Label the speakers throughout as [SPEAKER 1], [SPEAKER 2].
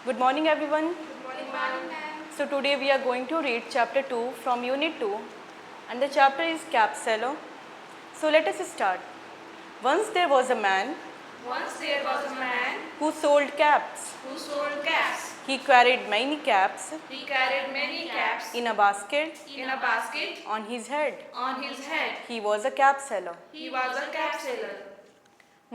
[SPEAKER 1] Good morning, everyone.
[SPEAKER 2] Good morning, ma'am.
[SPEAKER 1] So, today we are going to read chapter 2 from Unit 2, and the chapter is Cap Seller. So, let us start. Once there was a man
[SPEAKER 2] Once there was a man
[SPEAKER 1] who sold caps.
[SPEAKER 2] who sold caps.
[SPEAKER 1] He carried many caps
[SPEAKER 2] He carried many caps
[SPEAKER 1] in a basket
[SPEAKER 2] in a basket
[SPEAKER 1] on his head.
[SPEAKER 2] on his head.
[SPEAKER 1] He was a cap seller.
[SPEAKER 2] He was a cap seller.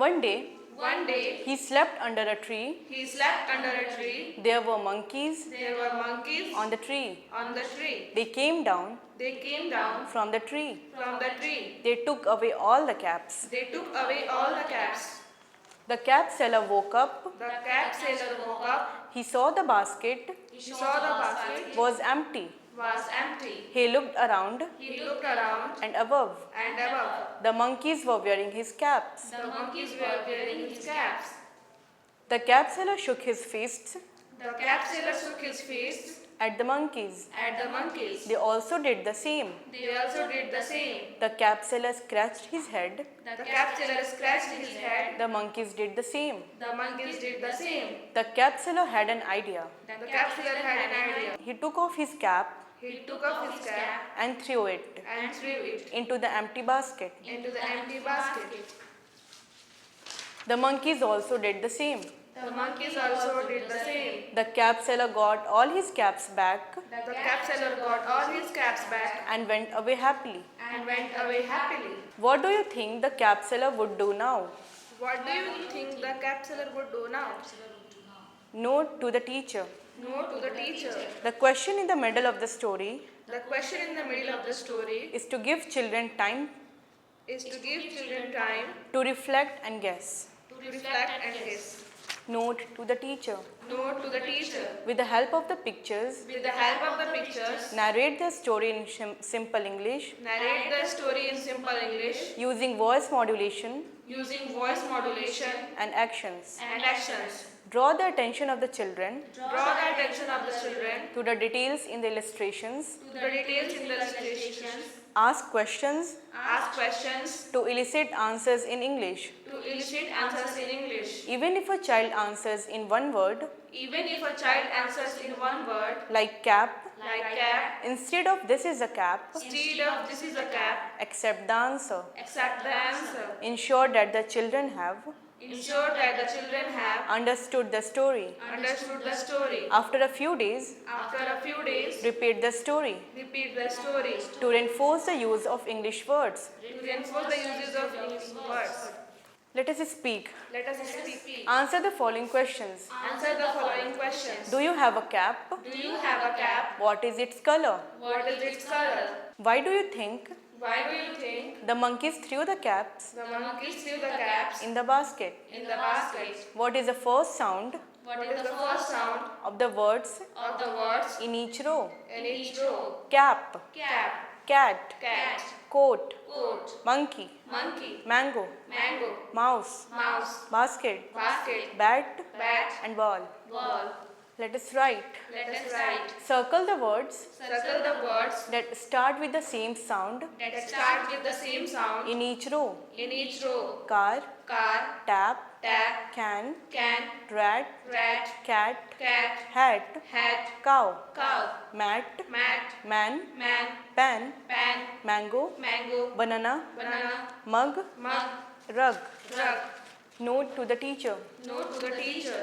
[SPEAKER 1] One day,
[SPEAKER 2] One day,
[SPEAKER 1] he slept under a tree.
[SPEAKER 2] he slept under a tree.
[SPEAKER 1] There were monkeys
[SPEAKER 2] There were monkeys
[SPEAKER 1] on the tree.
[SPEAKER 2] on the tree.
[SPEAKER 1] They came down
[SPEAKER 2] They came down
[SPEAKER 1] from the tree.
[SPEAKER 2] from the tree.
[SPEAKER 1] They took away all the caps.
[SPEAKER 2] They took away all the caps.
[SPEAKER 1] The cap seller woke up.
[SPEAKER 2] The cap seller woke up.
[SPEAKER 1] He saw the basket
[SPEAKER 2] He saw the basket
[SPEAKER 1] was empty.
[SPEAKER 2] was empty.
[SPEAKER 1] He looked around
[SPEAKER 2] He looked around
[SPEAKER 1] and above.
[SPEAKER 2] and above.
[SPEAKER 1] The monkeys were wearing his caps.
[SPEAKER 2] The monkeys were wearing his caps.
[SPEAKER 1] The cap seller shook his fists
[SPEAKER 2] The cap seller shook his face
[SPEAKER 1] at the monkeys.
[SPEAKER 2] at the monkeys.
[SPEAKER 1] They also did the same.
[SPEAKER 2] They also did the same.
[SPEAKER 1] The cap seller scratched his head.
[SPEAKER 2] The cap seller scratched his head.
[SPEAKER 1] The monkeys did the same.
[SPEAKER 2] The monkeys did the same.
[SPEAKER 1] The cap seller had an idea.
[SPEAKER 2] The cap seller had an idea.
[SPEAKER 1] He took off his cap
[SPEAKER 2] He took off his cap
[SPEAKER 1] and threw it
[SPEAKER 2] and threw it
[SPEAKER 1] into the empty basket.
[SPEAKER 2] into the empty basket.
[SPEAKER 1] The monkeys also did the same.
[SPEAKER 2] The monkeys also did the same.
[SPEAKER 1] The cap seller got all his caps back
[SPEAKER 2] The cap seller got all his caps back
[SPEAKER 1] and went away happily.
[SPEAKER 2] and went away happily.
[SPEAKER 1] What do you think the cap seller would do now?
[SPEAKER 2] What do you think the cap seller would do now?
[SPEAKER 1] Note to the teacher.
[SPEAKER 2] Note to the teacher.
[SPEAKER 1] The question in the middle of the story
[SPEAKER 2] The question in the middle of the story
[SPEAKER 1] is to give children time
[SPEAKER 2] is to give children time
[SPEAKER 1] to reflect and guess.
[SPEAKER 2] to reflect and guess.
[SPEAKER 1] Note to the teacher.
[SPEAKER 2] Note to the teacher.
[SPEAKER 1] With the help of the pictures,
[SPEAKER 2] With the help of the pictures,
[SPEAKER 1] narrate the story in simple English
[SPEAKER 2] narrate the story in simple English
[SPEAKER 1] using voice modulation
[SPEAKER 2] using voice modulation
[SPEAKER 1] and actions.
[SPEAKER 2] and actions.
[SPEAKER 1] Draw the attention of the children
[SPEAKER 2] Draw the attention of the children
[SPEAKER 1] to the details in the illustrations.
[SPEAKER 2] to the details in the illustrations.
[SPEAKER 1] Ask questions
[SPEAKER 2] Ask questions
[SPEAKER 1] to elicit answers in English.
[SPEAKER 2] to elicit answers in English.
[SPEAKER 1] Even if a child answers in one word,
[SPEAKER 2] Even if a child answers in one word,
[SPEAKER 1] like cap,
[SPEAKER 2] like cap,
[SPEAKER 1] instead of this is a cap,
[SPEAKER 2] instead of this is a cap,
[SPEAKER 1] accept the answer.
[SPEAKER 2] accept the answer.
[SPEAKER 1] Ensure that the children have
[SPEAKER 2] Ensure that the children have
[SPEAKER 1] understood the story.
[SPEAKER 2] understood the story.
[SPEAKER 1] After a few days,
[SPEAKER 2] After a few days,
[SPEAKER 1] repeat the story
[SPEAKER 2] repeat the story
[SPEAKER 1] to reinforce the use of English words.
[SPEAKER 2] to reinforce the uses of English words.
[SPEAKER 1] Let us speak.
[SPEAKER 2] Let us speak.
[SPEAKER 1] Answer the following questions.
[SPEAKER 2] Answer the following questions.
[SPEAKER 1] Do you have a cap?
[SPEAKER 2] Do you have a cap?
[SPEAKER 1] What is its color?
[SPEAKER 2] What is its color?
[SPEAKER 1] Why do you think
[SPEAKER 2] Why do you think
[SPEAKER 1] the monkeys threw the caps
[SPEAKER 2] the monkeys threw the caps
[SPEAKER 1] in the basket?
[SPEAKER 2] in the basket?
[SPEAKER 1] What is the first sound
[SPEAKER 2] What is the first sound
[SPEAKER 1] of the words
[SPEAKER 2] of the words
[SPEAKER 1] in each row?
[SPEAKER 2] in each row?
[SPEAKER 1] Cap,
[SPEAKER 2] Cap,
[SPEAKER 1] cat,
[SPEAKER 2] cat,
[SPEAKER 1] coat,
[SPEAKER 2] coat,
[SPEAKER 1] monkey,
[SPEAKER 2] monkey,
[SPEAKER 1] mango,
[SPEAKER 2] mango,
[SPEAKER 1] mouse,
[SPEAKER 2] mouse,
[SPEAKER 1] basket,
[SPEAKER 2] basket,
[SPEAKER 1] bat,
[SPEAKER 2] bat,
[SPEAKER 1] and ball.
[SPEAKER 2] ball.
[SPEAKER 1] Let us write.
[SPEAKER 2] Let us write.
[SPEAKER 1] Circle the words
[SPEAKER 2] Circle the words
[SPEAKER 1] that start with the same sound
[SPEAKER 2] that start with the same sound
[SPEAKER 1] in each row.
[SPEAKER 2] in each row.
[SPEAKER 1] Car,
[SPEAKER 2] Car,
[SPEAKER 1] tap,
[SPEAKER 2] tap,
[SPEAKER 1] can,
[SPEAKER 2] can,
[SPEAKER 1] rat,
[SPEAKER 2] rat,
[SPEAKER 1] cat,
[SPEAKER 2] cat,
[SPEAKER 1] hat,
[SPEAKER 2] hat,
[SPEAKER 1] cow,
[SPEAKER 2] cow,
[SPEAKER 1] mat,
[SPEAKER 2] mat,
[SPEAKER 1] man,
[SPEAKER 2] man,
[SPEAKER 1] pan,
[SPEAKER 2] pan,
[SPEAKER 1] mango,
[SPEAKER 2] mango,
[SPEAKER 1] banana,
[SPEAKER 2] banana,
[SPEAKER 1] mug,
[SPEAKER 2] mug,
[SPEAKER 1] rug.
[SPEAKER 2] rug.
[SPEAKER 1] Note to the teacher.
[SPEAKER 2] Note to the teacher.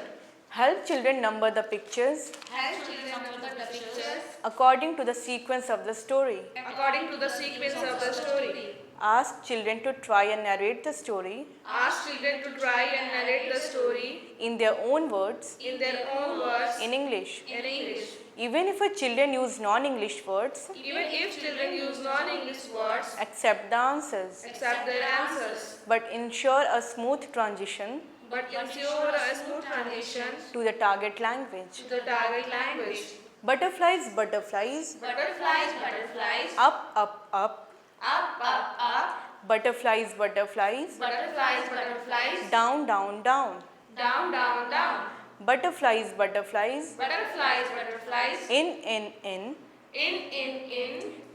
[SPEAKER 1] Help children number the pictures
[SPEAKER 2] Help children number the pictures
[SPEAKER 1] according to the sequence of the story.
[SPEAKER 2] according to the sequence of the story.
[SPEAKER 1] Ask children to try and narrate the story
[SPEAKER 2] Ask children to try and narrate the story
[SPEAKER 1] in their own words
[SPEAKER 2] in their own words
[SPEAKER 1] in English.
[SPEAKER 2] in English.
[SPEAKER 1] Even if a children use non-English words,
[SPEAKER 2] Even if children use non-English words,
[SPEAKER 1] accept the answers,
[SPEAKER 2] accept their answers,
[SPEAKER 1] but ensure a smooth transition
[SPEAKER 2] but ensure a smooth transition
[SPEAKER 1] to the target language.
[SPEAKER 2] to the target language.
[SPEAKER 1] Butterflies, butterflies,
[SPEAKER 2] Butterflies, butterflies,
[SPEAKER 1] up, up, up.
[SPEAKER 2] up, up, up.
[SPEAKER 1] Butterflies, butterflies,
[SPEAKER 2] Butterflies, butterflies,
[SPEAKER 1] down, down, down.
[SPEAKER 2] down, down, down.
[SPEAKER 1] Butterflies, butterflies,
[SPEAKER 2] Butterflies, butterflies,
[SPEAKER 1] in, in.
[SPEAKER 2] in.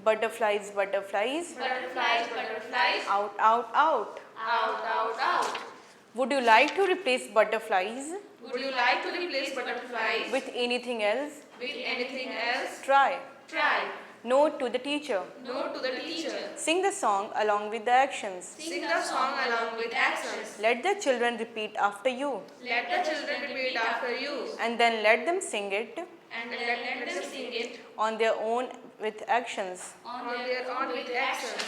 [SPEAKER 1] Butterflies, butterflies,
[SPEAKER 2] Butterflies, butterflies,
[SPEAKER 1] out, out, out.
[SPEAKER 2] out, out, out.
[SPEAKER 1] Would you like to replace butterflies
[SPEAKER 2] Would you like to replace butterflies
[SPEAKER 1] with anything else?
[SPEAKER 2] with anything else?
[SPEAKER 1] Try.
[SPEAKER 2] Try.
[SPEAKER 1] Note to the teacher.
[SPEAKER 2] Note to the teacher.
[SPEAKER 1] Sing the song along with the actions.
[SPEAKER 2] Sing the song along with actions.
[SPEAKER 1] Let the children repeat after you,
[SPEAKER 2] Let the children repeat after you.
[SPEAKER 1] and then let them sing it
[SPEAKER 2] And let them sing it
[SPEAKER 1] on their own with actions.
[SPEAKER 2] on their own with actions.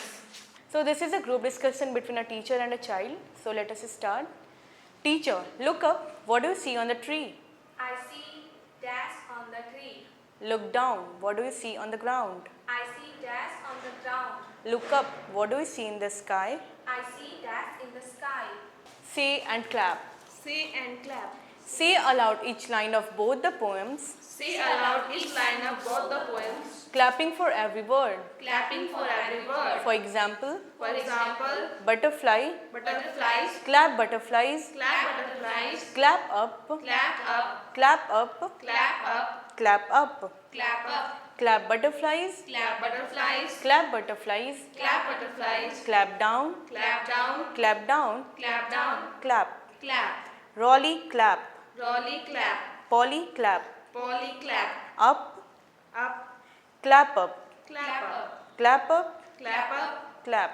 [SPEAKER 1] So this is a group discussion between a teacher and a child. So let us start. Teacher, look up. What do you see on the tree?
[SPEAKER 3] I see dash on the tree.
[SPEAKER 1] Look down. What do you see on the ground?
[SPEAKER 3] I see dash on the ground.
[SPEAKER 1] Look up. What do you see in the sky?
[SPEAKER 3] I see dash in the sky.
[SPEAKER 1] Say and clap.
[SPEAKER 2] Say and clap.
[SPEAKER 1] Say aloud each line of both the poems,
[SPEAKER 2] Say aloud each line of both the poems,
[SPEAKER 1] clapping for every word.
[SPEAKER 2] clapping for every word.
[SPEAKER 1] For example,
[SPEAKER 2] For example,
[SPEAKER 1] butterfly,
[SPEAKER 2] butterflies,
[SPEAKER 1] clap butterflies,
[SPEAKER 2] clap butterflies,
[SPEAKER 1] clap up,
[SPEAKER 2] clap up,
[SPEAKER 1] clap up,
[SPEAKER 2] clap up,
[SPEAKER 1] clap up,
[SPEAKER 2] clap up,
[SPEAKER 1] clap butterflies,
[SPEAKER 2] clap butterflies,
[SPEAKER 1] clap butterflies,
[SPEAKER 2] clap butterflies,
[SPEAKER 1] clap down,
[SPEAKER 2] clap down,
[SPEAKER 1] clap down,
[SPEAKER 2] clap down,
[SPEAKER 1] clap.
[SPEAKER 2] clap,
[SPEAKER 1] Rolly clap,
[SPEAKER 2] rolly clap,
[SPEAKER 1] Polly clap,
[SPEAKER 2] polly clap,
[SPEAKER 1] up,
[SPEAKER 2] up,
[SPEAKER 1] clap up,
[SPEAKER 2] clap up,
[SPEAKER 1] clap up,
[SPEAKER 2] clap up,
[SPEAKER 1] clap.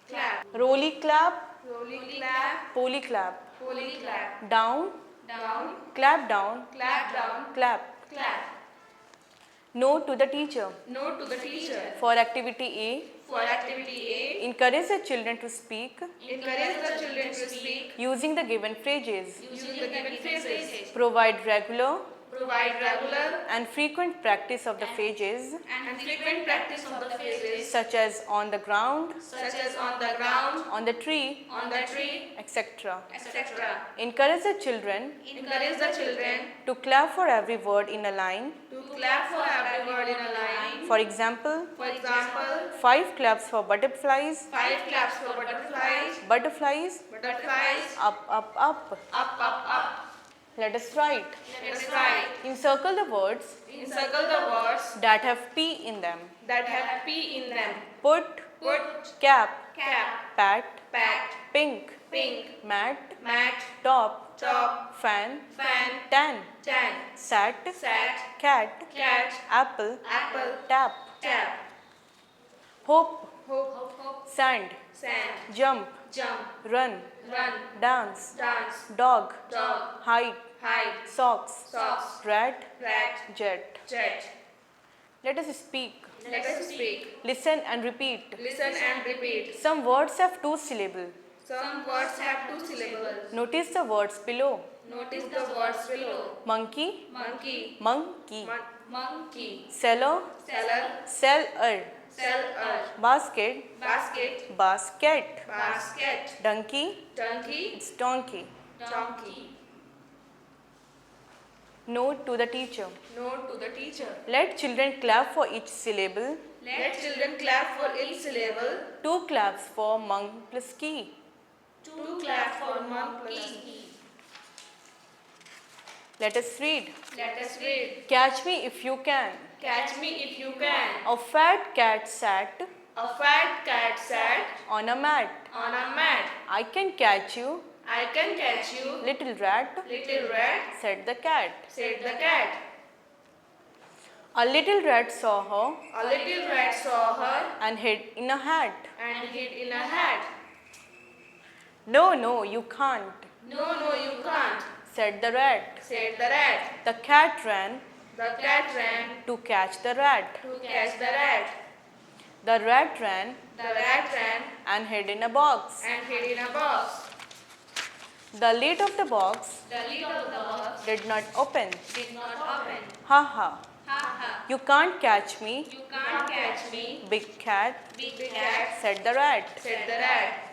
[SPEAKER 2] clap,
[SPEAKER 1] Rolly clap,
[SPEAKER 2] rolly clap,
[SPEAKER 1] Polly clap,
[SPEAKER 2] polly clap,
[SPEAKER 1] down,
[SPEAKER 2] down,
[SPEAKER 1] clap down,
[SPEAKER 2] clap down,
[SPEAKER 1] clap.
[SPEAKER 2] clap.
[SPEAKER 1] Note to the teacher.
[SPEAKER 2] Note to the teacher.
[SPEAKER 1] For activity A,
[SPEAKER 2] For activity A,
[SPEAKER 1] encourage the children to speak
[SPEAKER 2] encourage the children to speak
[SPEAKER 1] using the given phrases.
[SPEAKER 2] using the given phrases.
[SPEAKER 1] Provide regular
[SPEAKER 2] Provide regular
[SPEAKER 1] and frequent practice of the phrases
[SPEAKER 2] and frequent practice of the phrases
[SPEAKER 1] such as on the ground,
[SPEAKER 2] such as on the ground,
[SPEAKER 1] on the tree,
[SPEAKER 2] on the tree,
[SPEAKER 1] etc.
[SPEAKER 2] etc.
[SPEAKER 1] Encourage the children
[SPEAKER 2] Encourage the children
[SPEAKER 1] to clap for every word in a line.
[SPEAKER 2] to clap for every word in a line.
[SPEAKER 1] For example,
[SPEAKER 2] For example,
[SPEAKER 1] 5 claps for butterflies,
[SPEAKER 2] 5 claps for butterflies,
[SPEAKER 1] butterflies,
[SPEAKER 2] butterflies,
[SPEAKER 1] up, up, up.
[SPEAKER 2] up.
[SPEAKER 1] Let us write.
[SPEAKER 2] Let us write.
[SPEAKER 1] Encircle the words
[SPEAKER 2] Encircle the words
[SPEAKER 1] that have P in them.
[SPEAKER 2] that have P in them.
[SPEAKER 1] Put,
[SPEAKER 2] Put,
[SPEAKER 1] cap,
[SPEAKER 2] cap,
[SPEAKER 1] pat,
[SPEAKER 2] pat,
[SPEAKER 1] pink,
[SPEAKER 2] pink,
[SPEAKER 1] mat,
[SPEAKER 2] mat,
[SPEAKER 1] top,
[SPEAKER 2] top,
[SPEAKER 1] fan,
[SPEAKER 2] fan,
[SPEAKER 1] tan,
[SPEAKER 2] tan,
[SPEAKER 1] sat,
[SPEAKER 2] sat,
[SPEAKER 1] cat,
[SPEAKER 2] cat,
[SPEAKER 1] apple,
[SPEAKER 2] apple,
[SPEAKER 1] tap,
[SPEAKER 2] tap,
[SPEAKER 1] hope,
[SPEAKER 2] hope,
[SPEAKER 1] sand,
[SPEAKER 2] sand,
[SPEAKER 1] jump,
[SPEAKER 2] jump,
[SPEAKER 1] run,
[SPEAKER 2] run,
[SPEAKER 1] dance,
[SPEAKER 2] dance,
[SPEAKER 1] dog,
[SPEAKER 2] dog,
[SPEAKER 1] hide,
[SPEAKER 2] hide,
[SPEAKER 1] socks,
[SPEAKER 2] socks,
[SPEAKER 1] rat,
[SPEAKER 2] rat,
[SPEAKER 1] jet.
[SPEAKER 2] jet.
[SPEAKER 1] Let us speak.
[SPEAKER 2] Let us speak.
[SPEAKER 1] Listen and repeat.
[SPEAKER 2] Listen and repeat.
[SPEAKER 1] Some words have 2 syllables.
[SPEAKER 2] Some words have 2 syllables.
[SPEAKER 1] Notice the words below.
[SPEAKER 2] Notice the words below.
[SPEAKER 1] Monkey,
[SPEAKER 2] Monkey,
[SPEAKER 1] monkey.
[SPEAKER 2] monkey,
[SPEAKER 1] Seller,
[SPEAKER 2] seller,
[SPEAKER 1] seller.
[SPEAKER 2] seller,
[SPEAKER 1] Basket,
[SPEAKER 2] basket,
[SPEAKER 1] basket.
[SPEAKER 2] basket,
[SPEAKER 1] Donkey,
[SPEAKER 2] donkey,
[SPEAKER 1] it's donkey.
[SPEAKER 2] donkey.
[SPEAKER 1] Note to the teacher.
[SPEAKER 2] Note to the teacher.
[SPEAKER 1] Let children clap for each syllable.
[SPEAKER 2] Let children clap for each syllable.
[SPEAKER 1] 2 claps for monk plus key.
[SPEAKER 2] 2 clap for monkey.
[SPEAKER 1] Let us read.
[SPEAKER 2] Let us read.
[SPEAKER 1] Catch me if you can.
[SPEAKER 2] Catch me if you can.
[SPEAKER 1] A fat cat sat
[SPEAKER 2] A fat cat sat
[SPEAKER 1] on a mat.
[SPEAKER 2] on a mat.
[SPEAKER 1] I can catch you,
[SPEAKER 2] I can catch you,
[SPEAKER 1] little rat,
[SPEAKER 2] little rat,
[SPEAKER 1] said the cat.
[SPEAKER 2] said the cat.
[SPEAKER 1] A little rat saw her
[SPEAKER 2] A little rat saw her
[SPEAKER 1] and hid in a hat.
[SPEAKER 2] and hid in a hat.
[SPEAKER 1] No, no, you can't,
[SPEAKER 2] No, you can't,
[SPEAKER 1] said the rat.
[SPEAKER 2] said the rat.
[SPEAKER 1] The cat ran
[SPEAKER 2] The cat ran
[SPEAKER 1] to catch the rat.
[SPEAKER 2] to catch the rat.
[SPEAKER 1] The rat ran
[SPEAKER 2] The rat ran
[SPEAKER 1] and hid in a box.
[SPEAKER 2] and hid in a box.
[SPEAKER 1] The lid of the box
[SPEAKER 2] The lid of the box
[SPEAKER 1] did not open.
[SPEAKER 2] did not open.
[SPEAKER 1] Ha ha.
[SPEAKER 2] Ha ha.
[SPEAKER 1] You can't catch me,
[SPEAKER 2] You can't catch me,
[SPEAKER 1] big cat,
[SPEAKER 2] big cat,
[SPEAKER 1] said the rat.
[SPEAKER 2] said the rat.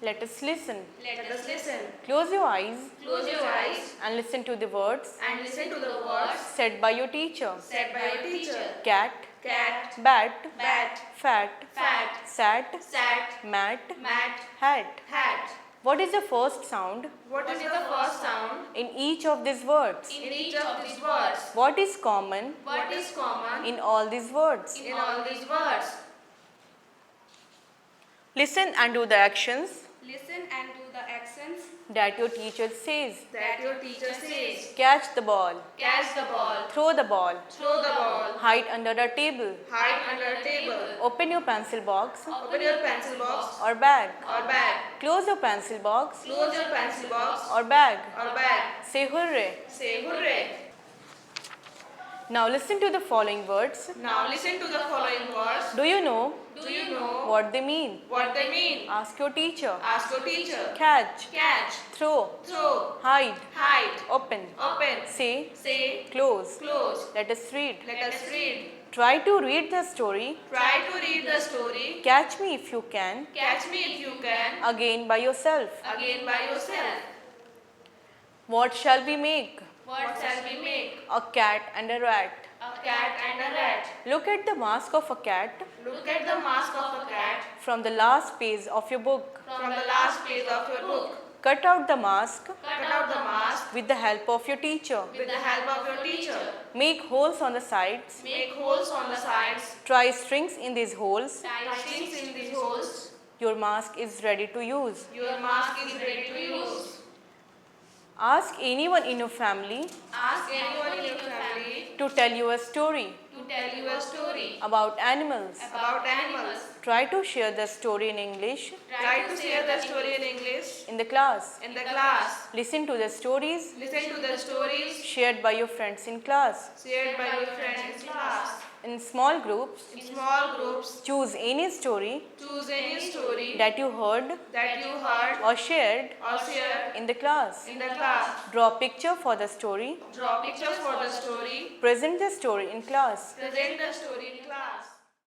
[SPEAKER 1] Let us listen.
[SPEAKER 2] Let us listen.
[SPEAKER 1] Close your eyes
[SPEAKER 2] Close your eyes
[SPEAKER 1] and listen to the words
[SPEAKER 2] and listen to the words
[SPEAKER 1] said by your teacher.
[SPEAKER 2] said by your teacher.
[SPEAKER 1] Cat,
[SPEAKER 2] Cat,
[SPEAKER 1] bat,
[SPEAKER 2] bat,
[SPEAKER 1] fat,
[SPEAKER 2] fat,
[SPEAKER 1] sat,
[SPEAKER 2] sat,
[SPEAKER 1] mat,
[SPEAKER 2] mat,
[SPEAKER 1] hat.
[SPEAKER 2] hat.
[SPEAKER 1] What is the first sound
[SPEAKER 2] What is the first sound
[SPEAKER 1] in each of these words?
[SPEAKER 2] in each of these words?
[SPEAKER 1] What is common
[SPEAKER 2] What is common
[SPEAKER 1] in all these words?
[SPEAKER 2] in all these words?
[SPEAKER 1] Listen and do the actions.
[SPEAKER 3] Listen and do the actions. lessons
[SPEAKER 1] that your teacher says.
[SPEAKER 2] that your teacher says.
[SPEAKER 1] Catch the ball.
[SPEAKER 2] Catch the ball.
[SPEAKER 1] Throw the ball.
[SPEAKER 2] Throw the ball.
[SPEAKER 1] Hide under the table.
[SPEAKER 2] Hide under a table.
[SPEAKER 1] Open your pencil box
[SPEAKER 2] Open your pencil box
[SPEAKER 1] or bag.
[SPEAKER 2] or bag.
[SPEAKER 1] Close your pencil box
[SPEAKER 2] Close your pencil box
[SPEAKER 1] or bag.
[SPEAKER 2] or bag.
[SPEAKER 1] Say hooray.
[SPEAKER 2] Say hooray.
[SPEAKER 1] Now listen to the following words.
[SPEAKER 2] Now listen to the following words.
[SPEAKER 1] Do you know
[SPEAKER 2] Do you know
[SPEAKER 1] what they mean?
[SPEAKER 2] what they mean?
[SPEAKER 1] Ask your teacher.
[SPEAKER 2] Ask your teacher.
[SPEAKER 1] Catch.
[SPEAKER 2] Catch.
[SPEAKER 1] Throw.
[SPEAKER 2] Throw.
[SPEAKER 1] Hide.
[SPEAKER 2] Hide.
[SPEAKER 1] Open.
[SPEAKER 2] Open.
[SPEAKER 1] Say.
[SPEAKER 2] Say.
[SPEAKER 1] Close.
[SPEAKER 2] Close.
[SPEAKER 1] Let us read.
[SPEAKER 2] Let us read.
[SPEAKER 1] Try to read the story.
[SPEAKER 2] Try to read the story.
[SPEAKER 1] Catch me if you can.
[SPEAKER 2] Catch me if you can.
[SPEAKER 1] Again by yourself.
[SPEAKER 2] Again by yourself.
[SPEAKER 1] What shall we make?
[SPEAKER 2] What shall we make?
[SPEAKER 1] A cat and a rat.
[SPEAKER 2] A cat and a rat.
[SPEAKER 1] Look at the mask of a cat
[SPEAKER 2] Look at the mask of a cat
[SPEAKER 1] from the last page of your book.
[SPEAKER 2] from the last page of your book.
[SPEAKER 1] Cut out the mask
[SPEAKER 2] Cut out the mask
[SPEAKER 1] with the help of your teacher.
[SPEAKER 2] with the help of your teacher.
[SPEAKER 1] Make holes on the sides.
[SPEAKER 2] Make holes on the sides.
[SPEAKER 1] Try strings in these holes.
[SPEAKER 2] Tie strings in these holes.
[SPEAKER 1] Your mask is ready to use.
[SPEAKER 2] Your mask is ready to use.
[SPEAKER 1] Ask anyone in your family
[SPEAKER 2] Ask anyone in your family
[SPEAKER 1] to tell you a story
[SPEAKER 2] to tell you a story
[SPEAKER 1] about animals.
[SPEAKER 2] about animals.
[SPEAKER 1] Try to share the story in English
[SPEAKER 2] Try to share the story in English
[SPEAKER 1] in the class.
[SPEAKER 2] in the class.
[SPEAKER 1] Listen to the stories
[SPEAKER 2] Listen to the stories
[SPEAKER 1] shared by your friends in class.
[SPEAKER 2] shared by your friends in class.
[SPEAKER 1] In small groups,
[SPEAKER 2] In small groups,
[SPEAKER 1] choose any story
[SPEAKER 2] choose any story
[SPEAKER 1] that you heard
[SPEAKER 2] that you heard
[SPEAKER 1] or shared
[SPEAKER 2] or shared
[SPEAKER 1] in the class.
[SPEAKER 2] in the class.
[SPEAKER 1] Draw a picture for the story.
[SPEAKER 2] Draw pictures for the story.
[SPEAKER 1] Present the story in class.
[SPEAKER 2] Present the story in class.